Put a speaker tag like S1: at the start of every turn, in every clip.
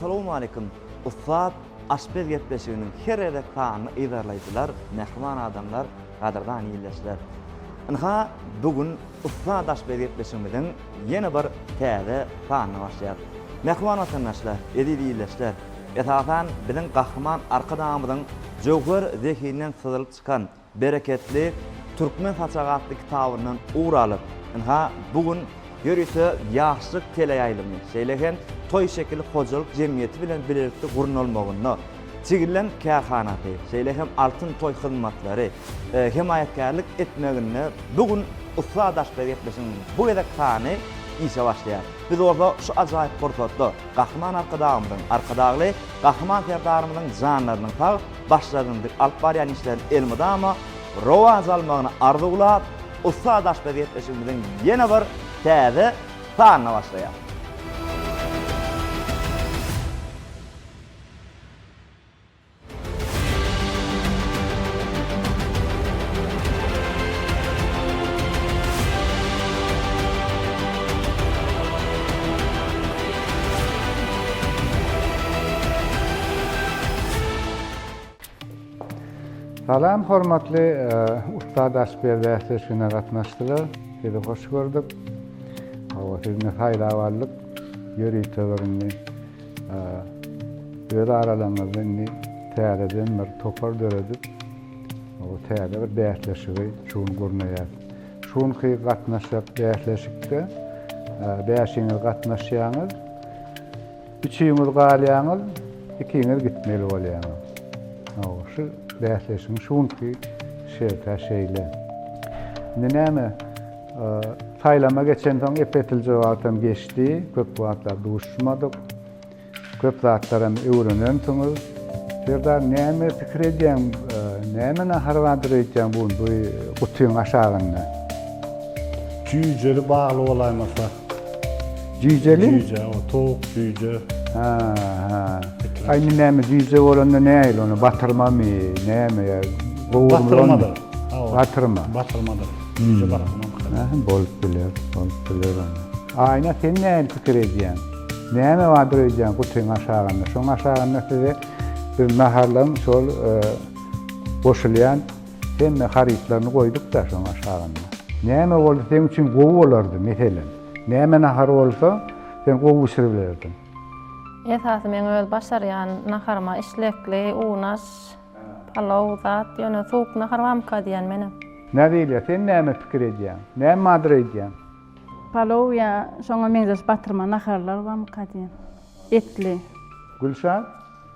S1: Assalamu alaikum. Ussat Aşpez getleşiginin her edek taany ýydarlaýdylar, mehman adamlar, gaderdan ýylyşlar. Inha bugün Ussat Aşpez getleşigimiziň ýene bir täze taany başlaýar. Mehman vatandaşlar, edili ýylyşlar, esasan biziň gahryman arkadamyzyň joglar zehinden syzylyp çykan bereketli Turkmen façagatly kitabynyň uğralyp, inha bugün görýse Ýaşlyk teleýaýlymy, şeýlegen toy şekili hojalyk jemgyýeti bilen birlikde gurulmagyny, çigirlen kärhanaty, şeýlegen altyn toy hyzmatlary, himayetkarlyk etmegini bugün Ussat Aşpez etmesiň bu edek tany işe başlaýar. Biz orada şu ajaýyp portotda gahryman arkadagly gahryman terdarymyzyň janlarynyň tag başladyny alyp barýan işler elmydama rowaz almagyny arzuglap Ussat Aşpez etmesiň ýene bir täze tany başlaýar.
S2: Salam, hormatly Ussat Aşpez etmesine gatnaşdylar. Sizi hoş gördük. Sizni haýrawarlyk ýöriýtegirini öz aralaryňyzda täzeden bir topar döredip, o täze bir bäsleşigi şuň görnäýär. Şuňky gatnaşyp bäsleşikde, bäşiňiz gatnaşýaňyz, üçüňiz galýaňyz, ikiňiz gitmeli bolýaňyz. Şu bäsleşiň şuňky şeýle. Näme saýlama geçen soň epetilje wagtam geçdi, köp wagtlar duşmadyk. Köp zatlarym öwrenensiňiz. Şerda näme pikir edýän, näme naharwandyr edýän bu gutyň aşagynda.
S3: Cüjeli bagly bolaýmasa.
S2: Cüjeli?
S3: Cüje, o tok cüje.
S2: Ha. Aýny näme cüje bolanda näýil onu batyrmamy, näme ya?
S3: Batyrmadyr.
S2: Batyrmadyr.
S3: Cüje batyrma.
S2: Bolup biler. Aýna sen näme pikir edýän? Näme wadyr edýän gutyň aşagynda? Şoň aşagynda size bir naharlaň şol boşulýan hemme haritlaryny goýduk da şoň aşagynda. Näme boldy sen üçin gowy bolardy meselen? Näme nahar bolsa sen gowy sürülerdin?
S4: Esasy men öz başarýan naharma işlekli, unaş, palaw zat, ýöne soğuk nahar wamka diýen meni.
S2: Nädile sen näme pikir edýän? Näme madyr edýän?
S5: Palaw ya şoňa meňzeş batyrma naharlar wamka diýen. Etli.
S2: Gülşat,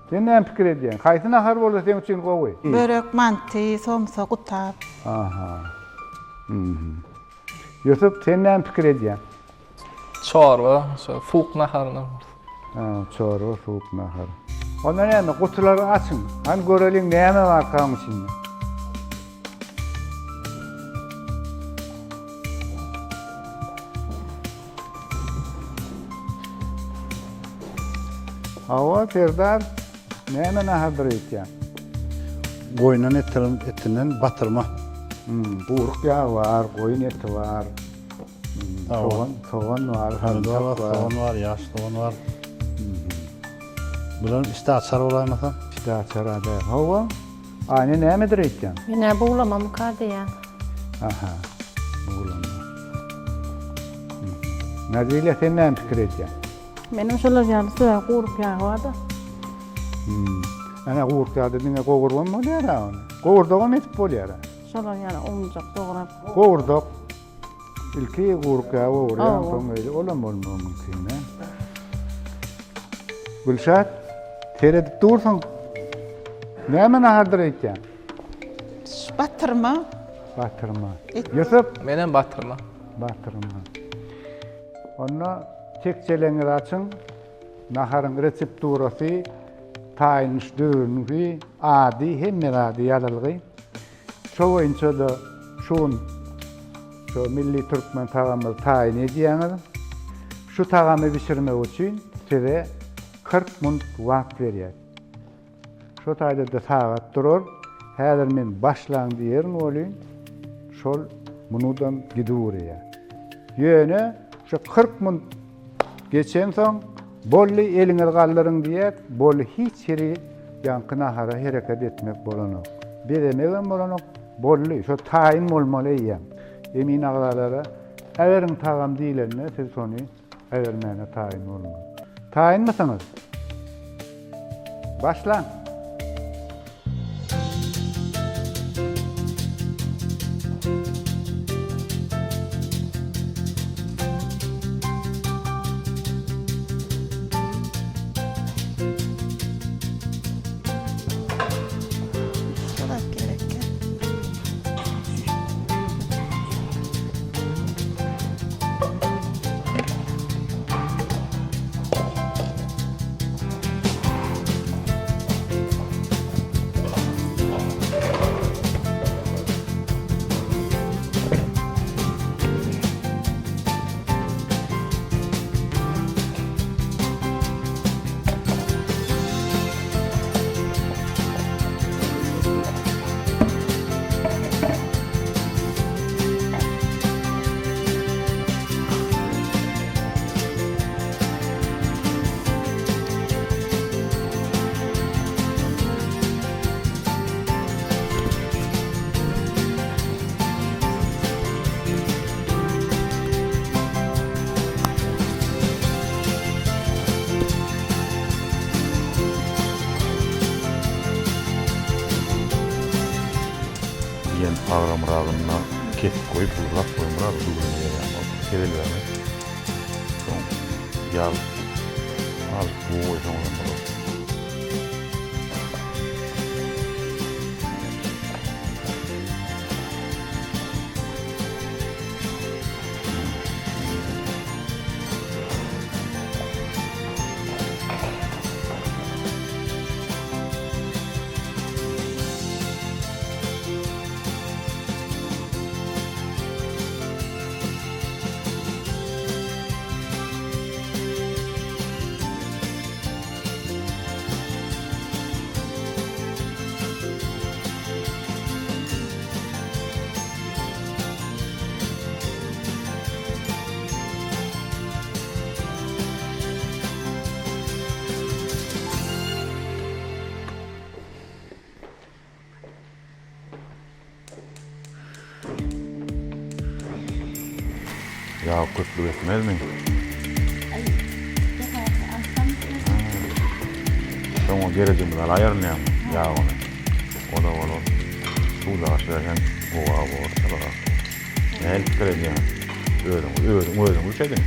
S2: sen näme pikir edýän? Haýsy nahar bolsa sen üçin gowy?
S6: Börek, manty, somsa, gutap.
S2: Aha. Ýösüp, sen näme pikir edýän?
S7: Çorba, fuq naharyny.
S2: Çorba, fuq nahar. Onda näme gutulary açyň. Han göreliň näme bar kaň içinde? Hawa Serdar näme nahardyr etýän?
S3: Goýnan etinden batyrma.
S2: Buruk ýağı var, goýun eti var. Soğan var,
S3: Soğan var, ýaş soğan var. Bular iste açar bolaýmasa?
S2: İşte açarada. Hawa, aýny nämedir etýän?
S4: Mene buğlama muka diýen.
S2: Aha, buğlama. Nädile sen näme pikir etýän?
S5: Menim şolar ýaly suya gurup ýagy barda.
S2: Ana guruk ýaly diňe gogurgan bolýar ony. Gogurdagam etip bolýar.
S5: Şolar ýaly umjak dograp.
S2: Gogurdak. Ilki guruk ýaly bolýar, soň öýle olam bolmagy mümkin. Gülşat, teredip dursun. Näme nahardyr etýän?
S6: Batyrma.
S2: Batyrma. Ýösüp,
S7: Menen batyrma.
S2: batyrma. Onda çekçeleňiz açyň. Naharyň resepturasy, taýynyş döwrüňi, ady hemme ady ýalygy. Şo boýunça da şuň şu milli türkmen tagamyny taýyn edýäňiz. Şu tagamy bişirmek üçin size 40 minut wagt berýär. Şo taýda sagat durur. Häzir men başlaň diýerin bolýyn. Şol munudan gidiyorya. Ýöne şu 40 minut geçen soň bolly eliňe gallaryň diýip, bolly hiç ýeri ýanky nahara hereket etmek bolanok. Beremegen bolanok, bolly şo taýin bolmaly ýa. Emin aglalara ägeriň tagam diýilende siz sony ägermäne taýin bolmaly. Taýin mısınız? Başlan.
S6: Şolar gerek.
S8: Ýen agramragyna kesip goýup uzak goýmar, dugry ýa-da sebelberme. Soň ýal al bu soňra. Ya kötlük etmez mi? Soňa gerejimiz aýarnýam ya onu. O da bolar. Suda aşbergen gowa bolsa. Näl kirejän? Özüň üçedin.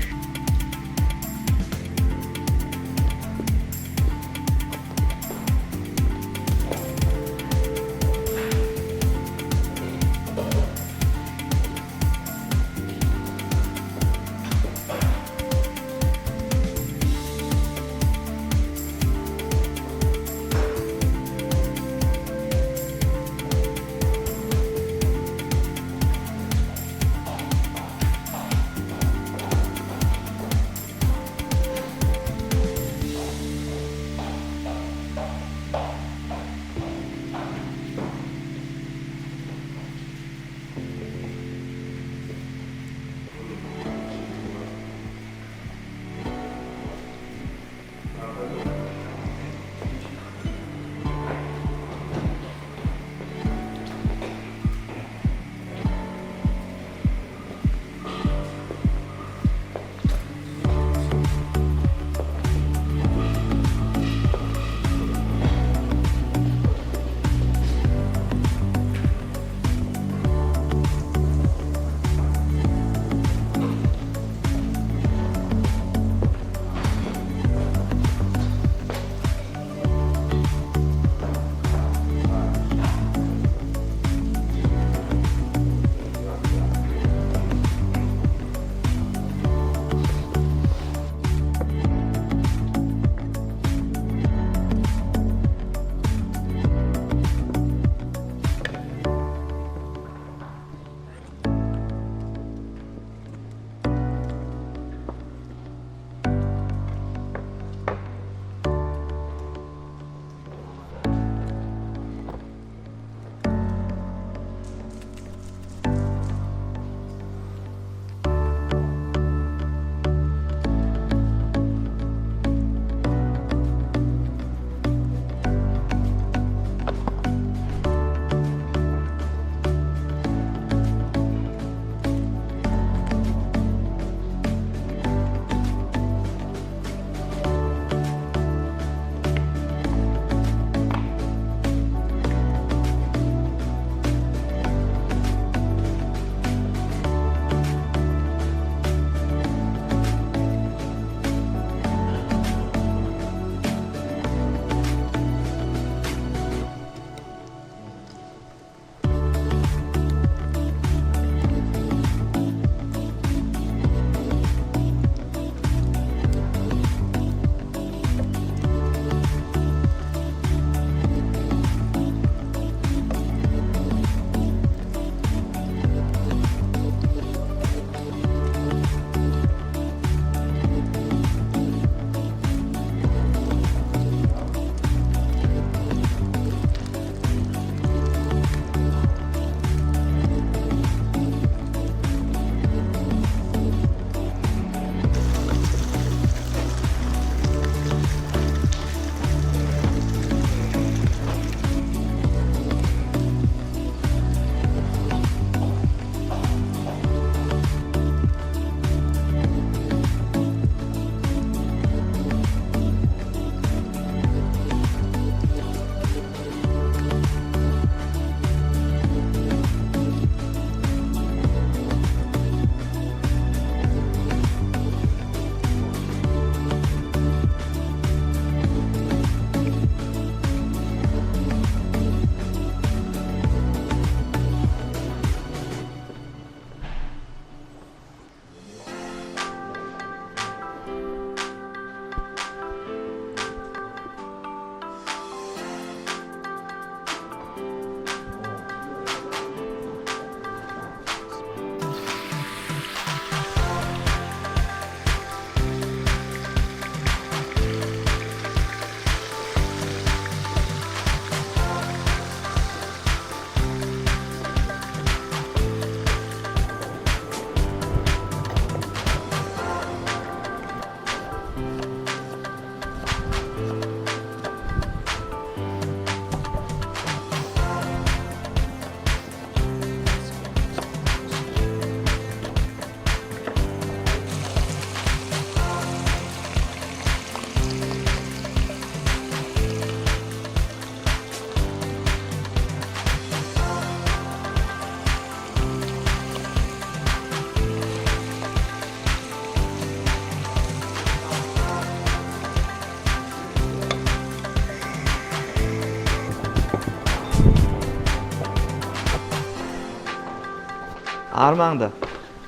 S1: Armağanda.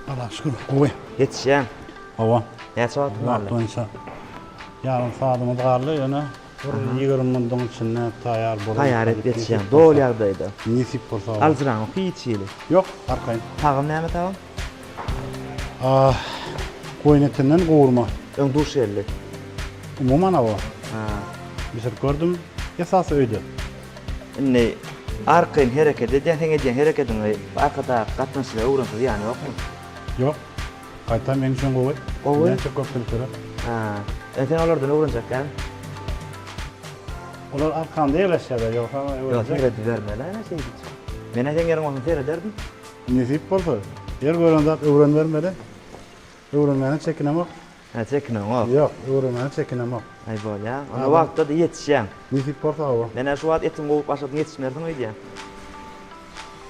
S3: Allah şükür. Oy.
S1: Yetişen.
S3: Hava.
S1: Neçe saat
S3: Vaxt
S1: var?
S3: boyunca. Yarım saatimiz qarlı, yana 20 minutun içinde tayar bo'ladi.
S1: Tayar et yetişen. Doğal yerdeydi.
S3: Nisip bolsa.
S1: Alzıran o hiç iyili.
S3: Yok, arkayın.
S1: Tağım näme tağım?
S3: Koyun etinden qovurma.
S1: Ön duş yerli.
S3: Umuman hava.
S1: Ha.
S3: Bizir gördüm. Esası öydü.
S1: Ne arkayın hareket eden, hengediyen hareketini arkada katmasıyla uğransız yani yok mu?
S3: Yok. Qayta men üçün qo'y.
S1: Qo'y.
S3: Ben çok köptür köre.
S1: Ha. Sen onlardan uğrancak yani.
S3: Olar arkamda yerleşýär, yok ama
S1: Yok,
S3: öyle.
S1: seyredip verme lan şey hiç. Ben eten yerim olsun seyrederdim.
S3: Nisip bolsa. Yer görende öwren vermedi. Öwrenmeni çekinemek.
S1: Ha çekinem o.
S3: Yok, öwrenmeni çekinemek.
S1: Ay bol ya. Ona vaqtda da yetişen.
S3: Nisip bolsa hava.
S1: Ben şu an etim olup başladım yetişmerdim öyle ya.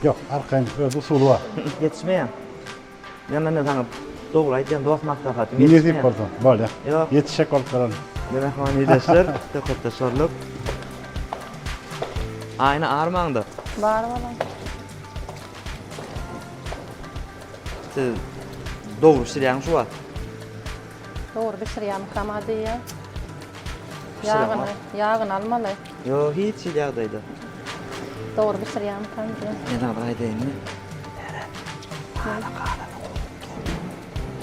S3: Yok, arkayın öz usulü var.
S1: Yetişmeyen. Ben ne sana doğrulaydı, doğmakta fatım.
S3: Nisip bolsa, böyle.
S1: Yok.
S3: Yetişek olup kalan.
S1: Demek haniydeşler, tekrar soruluk. Aynı Armağanda.
S4: Bar bolan.
S1: Siz doğru işleyen şu var.
S4: Doğru pişirýän kamady ya.
S1: Pişirýän
S4: Yağını almaly.
S1: Yo hiç ilerideydi.
S4: Doğru pişirýän kamady.
S1: Ne zaman aydayım mı?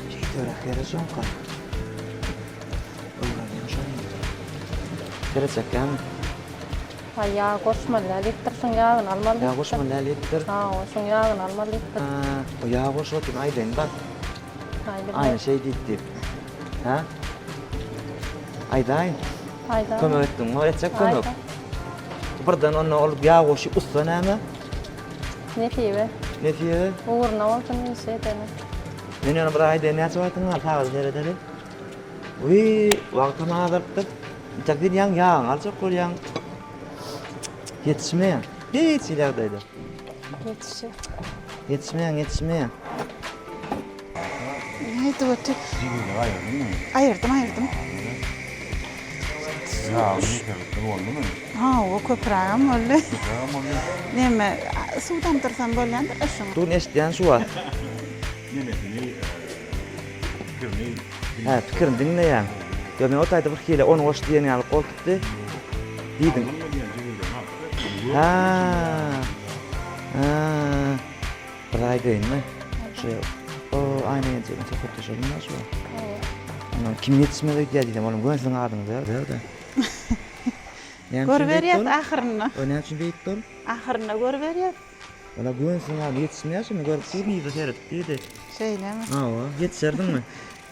S1: Şey törekleri son kal. Öğreneyim şunu. Gelecek yani.
S4: Ha yağ koşmaly, litr şoň yağını almaly.
S1: Ya koşma lalittir.
S4: Ha, şoň yağını almaly.
S1: O yağ koş otur aydayım bak. Aynı şey değil. Ha? Ayday.
S4: Hayda.
S1: Kömür ettin, o edecek kömür. Birden onu olup yağ koşu usta näme?
S4: Ne diýbe?
S1: Ne diyor?
S4: Uğurna bolsun ýese edeni.
S1: Men onu bir ayda näçe wagtyň al tagız neredeli? Uy, wagtyny azartdyk. Takdir yan yağ, alçak kol yan. Yetişmeyen. Hiç ilerideydi.
S4: Yetişi.
S1: Yetişmeyen.
S6: Neydi o tip?
S8: Ayırdın mı?
S6: Ayırdım.
S8: Ya, ne oldu mu?
S6: Ha, o köprağım öyle. Neme, sudan tursam bolýan da aşın.
S1: Dur eşitleyen şu var. Ha, fikirini dinleyen. Ya men otayda bir hile, onu hoş diyen yani kol tuttu. Diydin. Ha. Bir aydayın mı? Şey, o aynı yiyeceğim. Çok kötü şey bunlar şu var. Kim yetişmedi geldi oğlum gönsün adını da da.
S6: Gör berýät ahyryny.
S1: O ne için beyittir?
S6: Ahyryny gör berýät.
S1: Ola gönsün abi yetişmeýär mi? Görüp durmyýdy seyredip dedi.
S6: Şeýlemi?
S1: Ha, yetişerdin mi?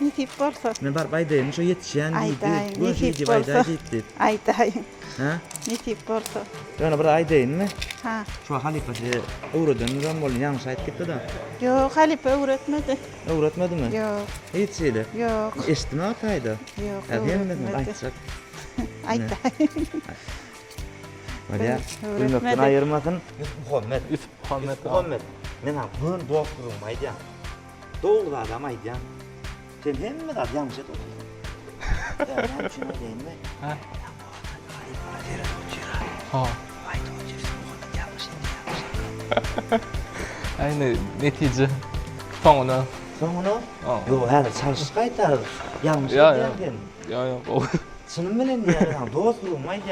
S6: Ne tip bolsa?
S1: Men barp aydayım, şu yetişen
S6: Ayday,
S1: deydi.
S6: ne
S1: Gönsün
S6: tip
S1: gibi ayday
S6: bolsa?
S1: deydi.
S6: Ayday.
S1: Ha?
S6: Ne tip bolsa?
S1: Yani bir aydayın mı?
S6: Ha.
S1: Şu halifası uğradan Rambol'un yanlış ait gitti da.
S6: Yok, halife öğretmedi.
S1: Öğretmedi mi?
S6: Yok,
S1: Hiç öyle.
S6: yok,
S1: Eşitme hataydı.
S6: yok,
S1: Ya diyemedim
S6: öğretmedi.
S1: aytacak.
S6: Ayday.
S1: Var ya,
S6: Öğretmedi.
S1: duymaktan ayırmasın. Muhammed.
S7: Muhammed.
S1: Muhammed. Men ha bugün dostluğum aydı. Doğulu adam aydı. Sen hem mi da yanlış et oturdun? Ya ben şunu diyeyim mi?
S7: Ha. Ha. Aynı netice. Soňuna.
S1: Soňuna?
S7: Ha.
S1: Yo, hadi çalışıp aytar. Yanlış
S7: Ya,
S1: ederdin.
S7: Ya. O.
S1: Şunun bilen yani dostluğum aydı.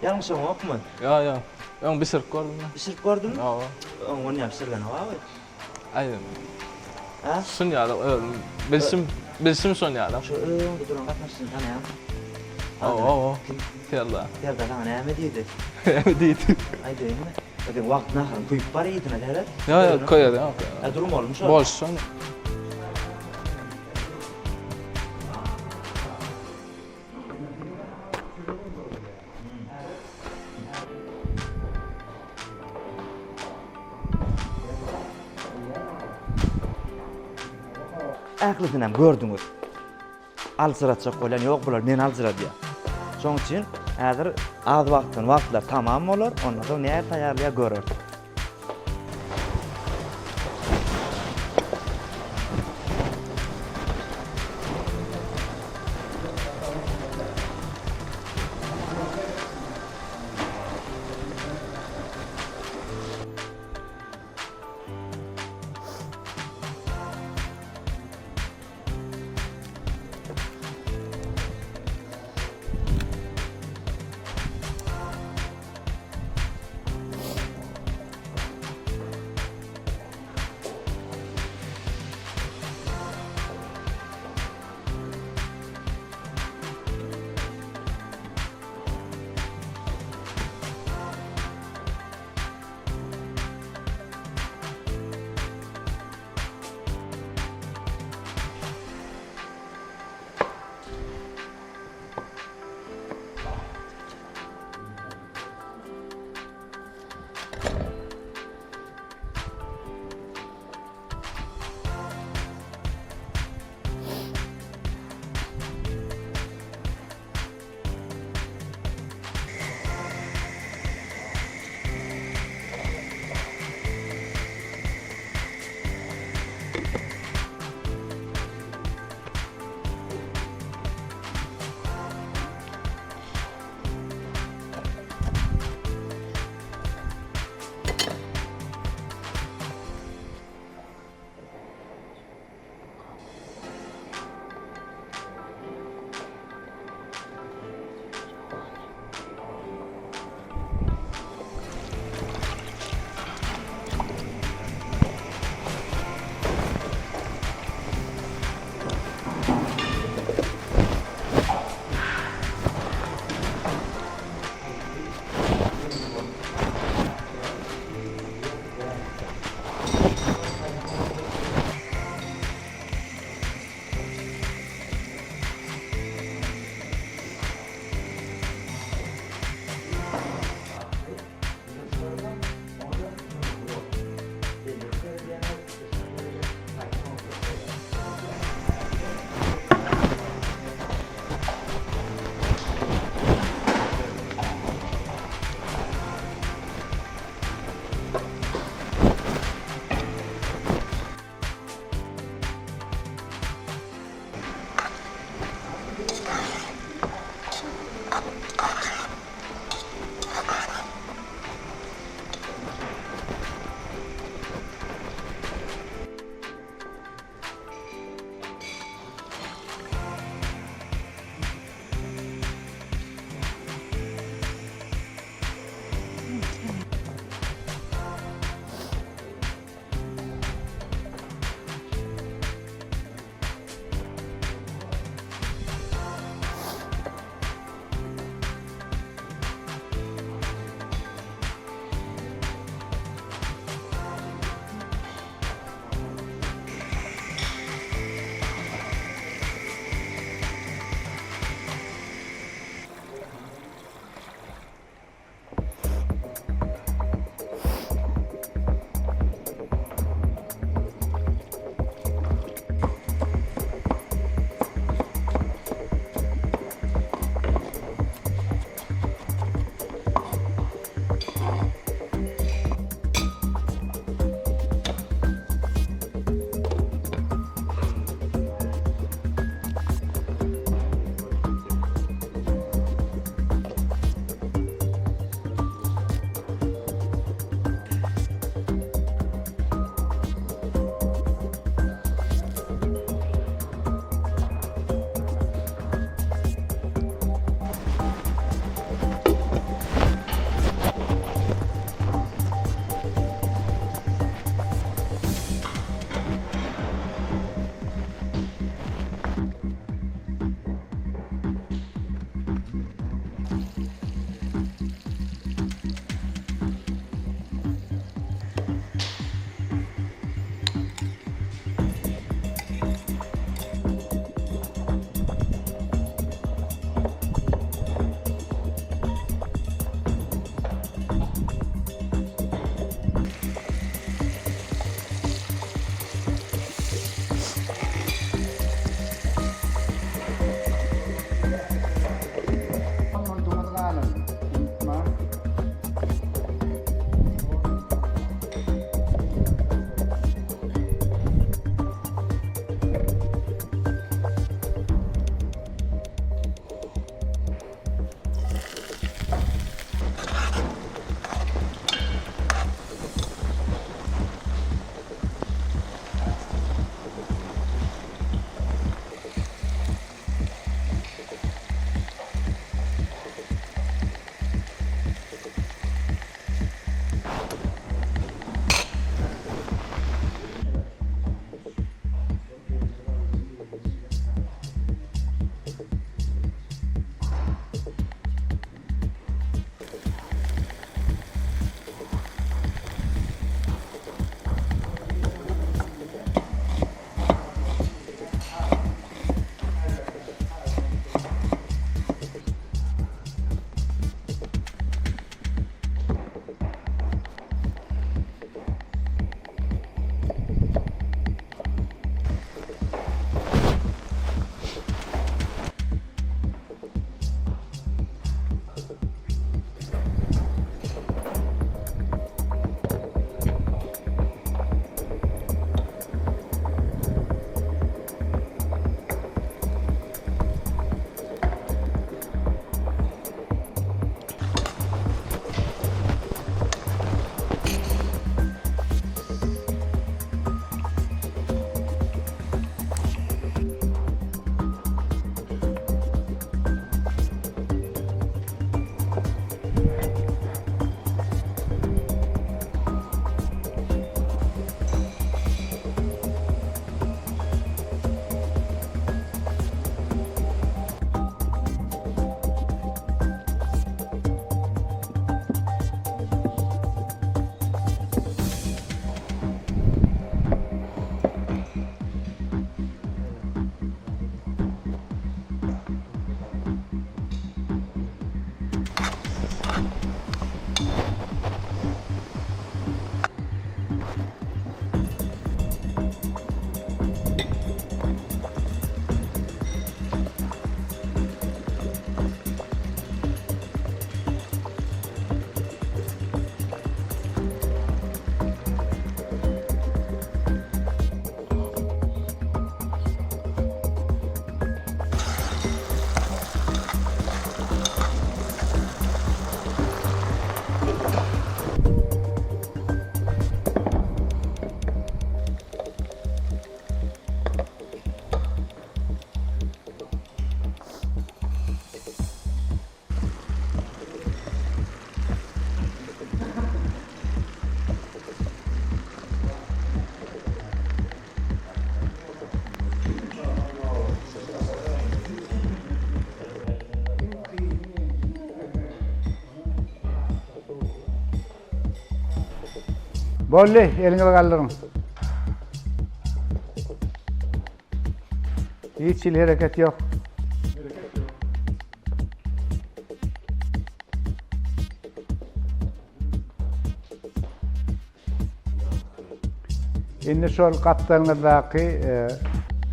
S1: Yanlış yok mu?
S7: Ya. Ben bir sır gördüm.
S1: Pişirip gördün mü?
S7: Ya.
S1: Onu yapıştırgan var mı?
S7: Aynen.
S1: Ha?
S7: Sunyadım. Bilsim sunyadım.
S1: Şu önde duran katmışsın sana ya.
S7: O. Tella.
S1: Yerde sana ne dedi?
S7: Değil.
S1: Ay değil mi? Bakın vakt nahar kuyup var iyiydi ne derler?
S7: Ya koyar ya.
S1: Ya durum olmuş o.
S7: Bolsun.
S1: Aklısını hem gördünüz. Alçıratacak olan yok bular, men alçırat ya. Şoň üçin häzir az wagtlar tamam bolar, ondan soň näme taýýarlaýa görür.
S2: Bolli, elini kaldırın. Hiç hareket yok. Şimdi şol kaplarınızdaki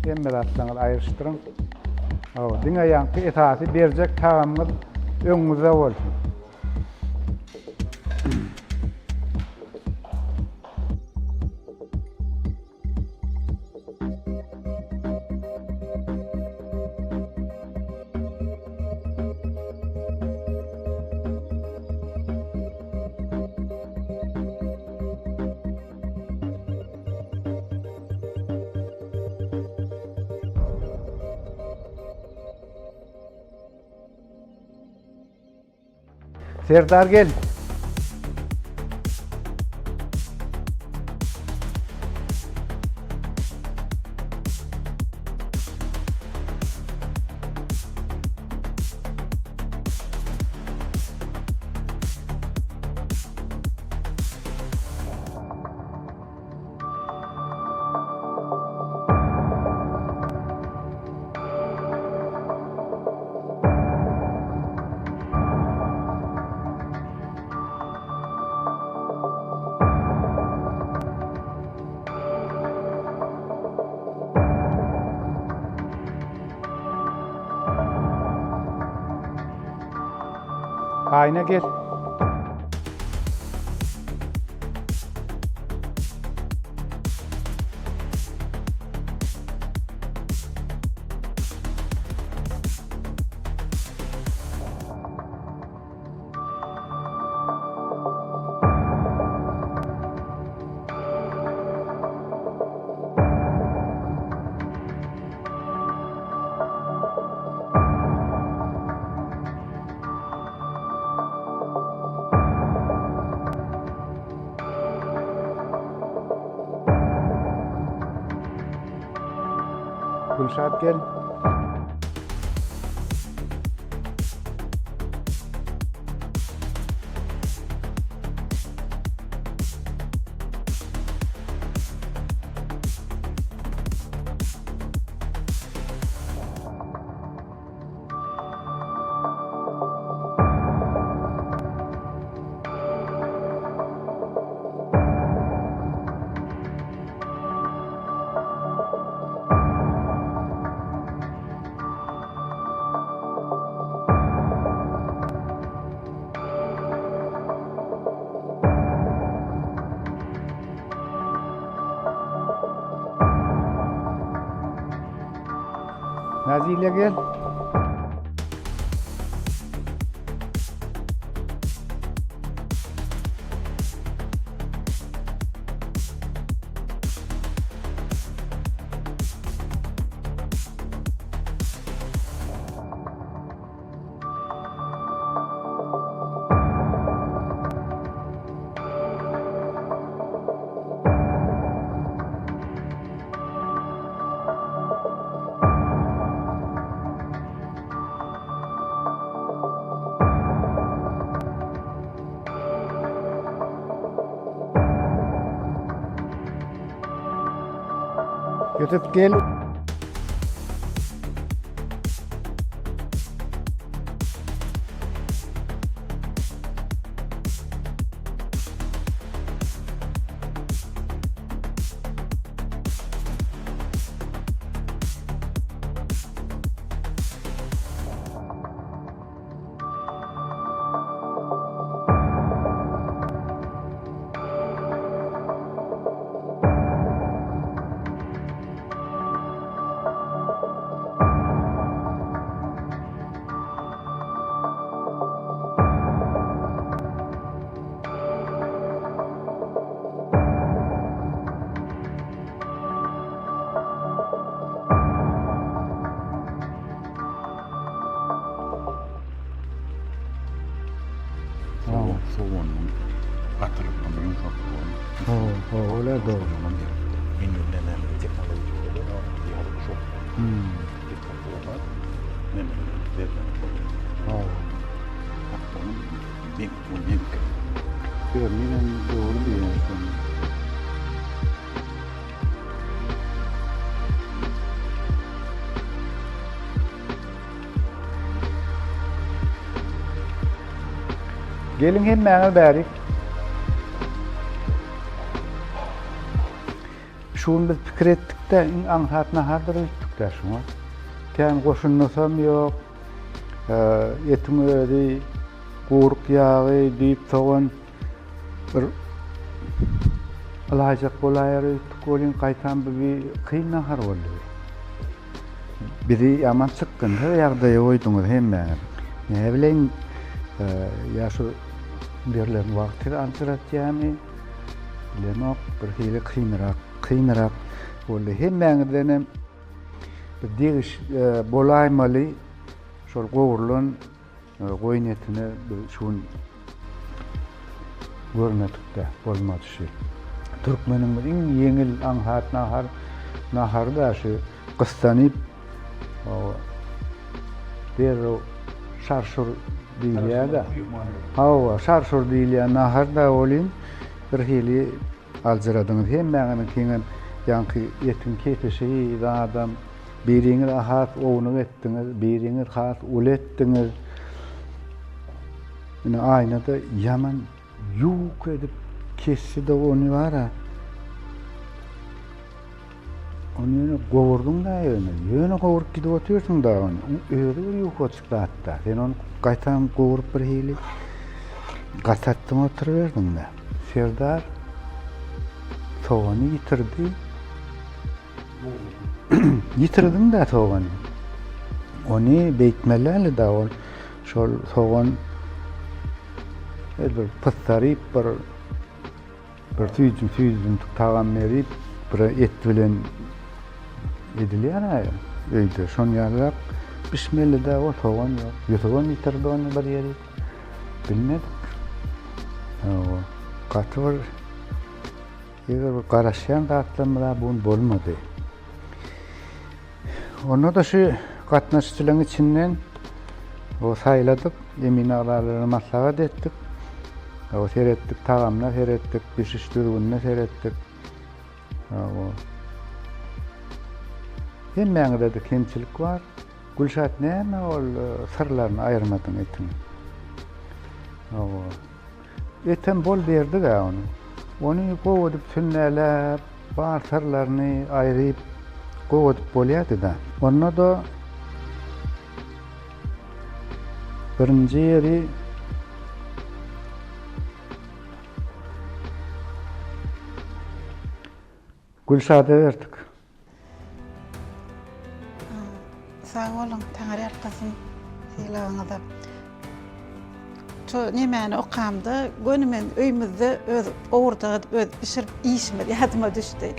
S2: emmeratlarını ayrıştırın. Dine yankı etaati verecek tağımız önünüze olsun. Serdar gel. Ayna gel. Ussat gel. Nazile gel. Yusuf gel.
S8: Atılıp ama yumuşak olan.
S2: Öyle doğru.
S8: Minimlerden teknoloji oluyor. Diğer bir çok. Dikkat olan. Minimlerden oluyor. Onun bir
S2: Görmeyen doğru diyorsun. Gelin hemmeňe bärik. Şunu biz pikir etdik-de aňsatna hardyr etdik-de şuňa. Tän goşunnasam ýok. Etim ödi, guruk ýagy, diýip soğan bir alajak bolaýar etdik. Olin gaýtan bir kyn nahar boldy. Biri ýaman çykyn, her ýagdaýa oýduňuz hemmeňe. Ne bilen ýaşy berilen wagty antiratýamy bilenok bir hili kynrak boldy. Hemmeňizden bir digiş bolaýmaly şol gowurlan goýun etine şuň görnekde bolmady şey. Türkmeniň iň ýeňil aňhat nahar da şu gystanyp dero şarşur diýilýär. Hawa şarşur diýilýär nahar da olin bir hili alzyradyňyz hemmeňiň kiňen ýanky ýetim kepeşi adam biriňi rahat owuny etdiňiz, biriňi rahat uletdiňiz. Ine aýnada ýaman ýuk edip kessi de onu bara. Onu gowurdyň da ýöne gowurup gidip oturýarsyň da onu. Öýde bir ýuk oturyp hatda. Sen onu gaýtan gowurup bir hili gatatdyň oturyberdiň da. Serdar togany ýitirdi. Yitirdim da togany. Onu beýtmelärli da ol şol togan bir pıstaryp bir tüýdüm tagan berip bir et bilen edilýär. Öýde şoň ýalyp bismillah da o togan ýok. Ýotogan ýitirdi onu bir ýeri. Bilmedik. Gatyr eger garaşýan da atlamada bun bolmady. Onu da şu gatnaşçylaryň içinden o saýladyk, Emine agalaryny maslahat etdik. O seretdik, tagamlar seretdik, pişiş düzgünne seretdik. Hemmeňizde de kemçilik bar. Gülşat näme ol sırlaryny aýyrmadyň etin. Etem bol berdik onu. Onu gowadyp tünneläp, bar sırlaryny aýryp gowadyp bolýardy da. Onda da birinji ýeri Gülşada berdik.
S6: Sağ olun, taňary arkasyň sylagyňyza. Şu nämäni okamdy, gönümen öýümizde öz owurdagy öz pişirip işime ýadyma düşdi.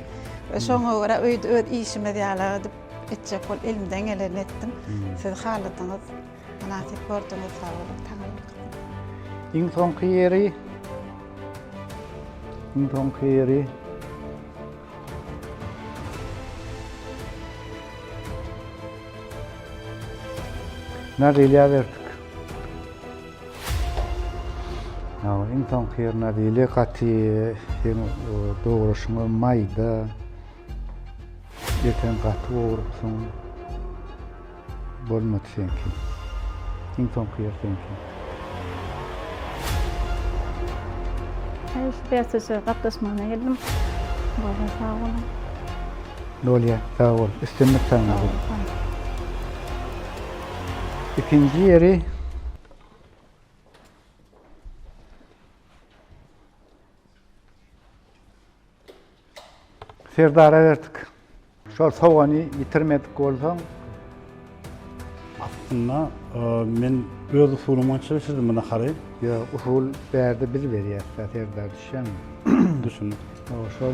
S6: Ve şoňa görä öýde öz işime ýalyp etjek bol elimden geleni etdim. Siz haladyňyz manaty gördüňiz sağ olun, taňary.
S2: Iň soňky ýeri Nadilya verdik. Iň soňky ýer nadilya gaty, doguruşyňy maýda, ýeten gaty gowurupsyň, bolmady senki. Iň soňky ýer senki.
S5: Aşpez gatnaşmana geldim. Baba sağ olun.
S2: Dolya, sağ ol. İstemmek sana. İkinci yeri Serdar'a verdik. Şol sowany ýitirmedik bolsaň
S3: Aslında men öz usuluma çalışırdım bana qarayıp.
S2: ya usul berdi bir berýär, Serdar düşen.
S3: Düşünün.
S2: Şol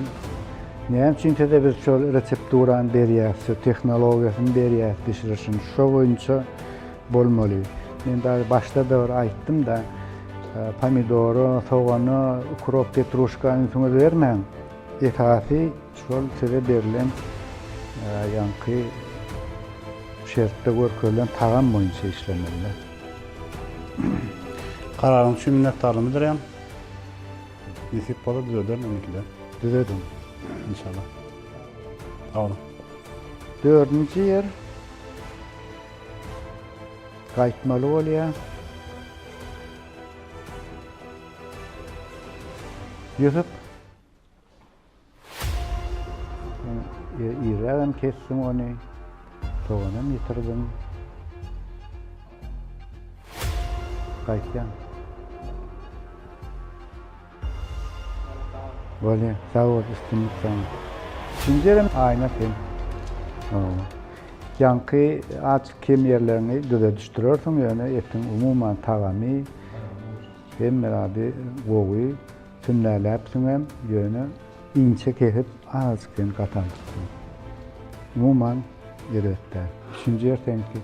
S2: näme üçin de biz şol resepturan berýär, tehnologiýasyny berýär, pişirişin şo boýunça bolmaly. Men daha başta da aýtdym da Pomidoru, soğanı, ukrop, petruşkanı şuna vermem. Esasy şol size berilen ýanky şertde görkezýän tagam boýunça işlemeliler.
S3: Kararın üçün minnetdarlığımı bildirýän. Nisip bola düzelder menkiler.
S2: Düzedim.
S3: İnşallah. Sağ olun.
S2: 4-nji ýer gaýtmaly bolýar. Yusuf. İradan kestim onu. Soğanı yitirdim. Gaýtýan. Bolýar, sağ ol, üstünlük sana. Üçüncü ayna sen. Ýanky açyk kem ýerlerini düze düşdürersiň, ýöne etin umuman tagamy hem beraber gowy tünläläpsiň hem ýöne inçe kesip azken gatandyrsın. Umuman ýeretde. Üçüncü ýer senki.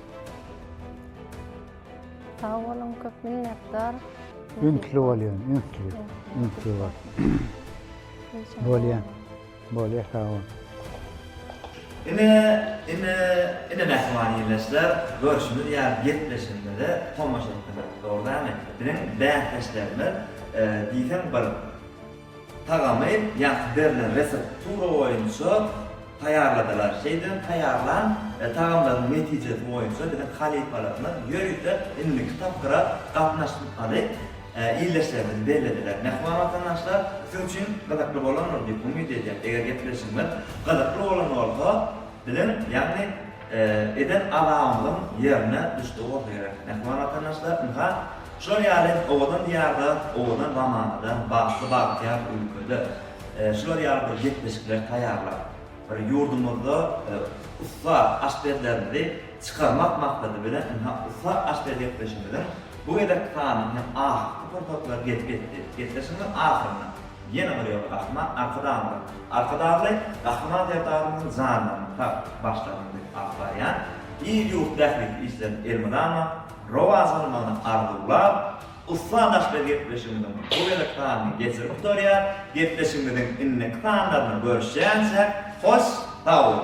S4: Sağ olun, köp minnetdar.
S2: Üntli bolýan, üntli bol. Bolýar, sağ ol.
S1: Ine mehmani ýerleşler, görüşümüz ýa ýetleşimde de tomaşa etmek doğrudan bilen bähleşlerler diýsen bir tagamy ýa berilen reseptura boýunça taýarladylar. Şeýden taýarlan tagamlaryň netijesi boýunça bilen halifalaryny ýörükde indi kitaplara gatnaşmaly ýerleşlerden belediler. Mehman vatandaşlar siz üçin gadakly bolanlar diýip umyt edýär. Eger gepleşimler gadakly bolan bolsa bilen ýagny eden adamyň ýerine düşdi bolýar. Mehman vatandaşlar şol ýaly owadan diýarda, owadan zamandan bagty bagtyar ülkede şol ýaly bir gepleşikler taýarlap bir ýurdumyzda usta aşpezlerini çykarmak maksady bilen usta aşpez gepleşimler bu edek tanıyan kurtoklar getleşinden ahırına yine bir yol arkadan rahmat yatarının zanlarını başlarında akbayan iyi yuh dehlik işler elmidana rovazanmanı ardullar Ussat As getleşiminden bu edek tanıyan geçirip durýar getleşiminden inne tanlarını görüşýänse hoş sağ olun.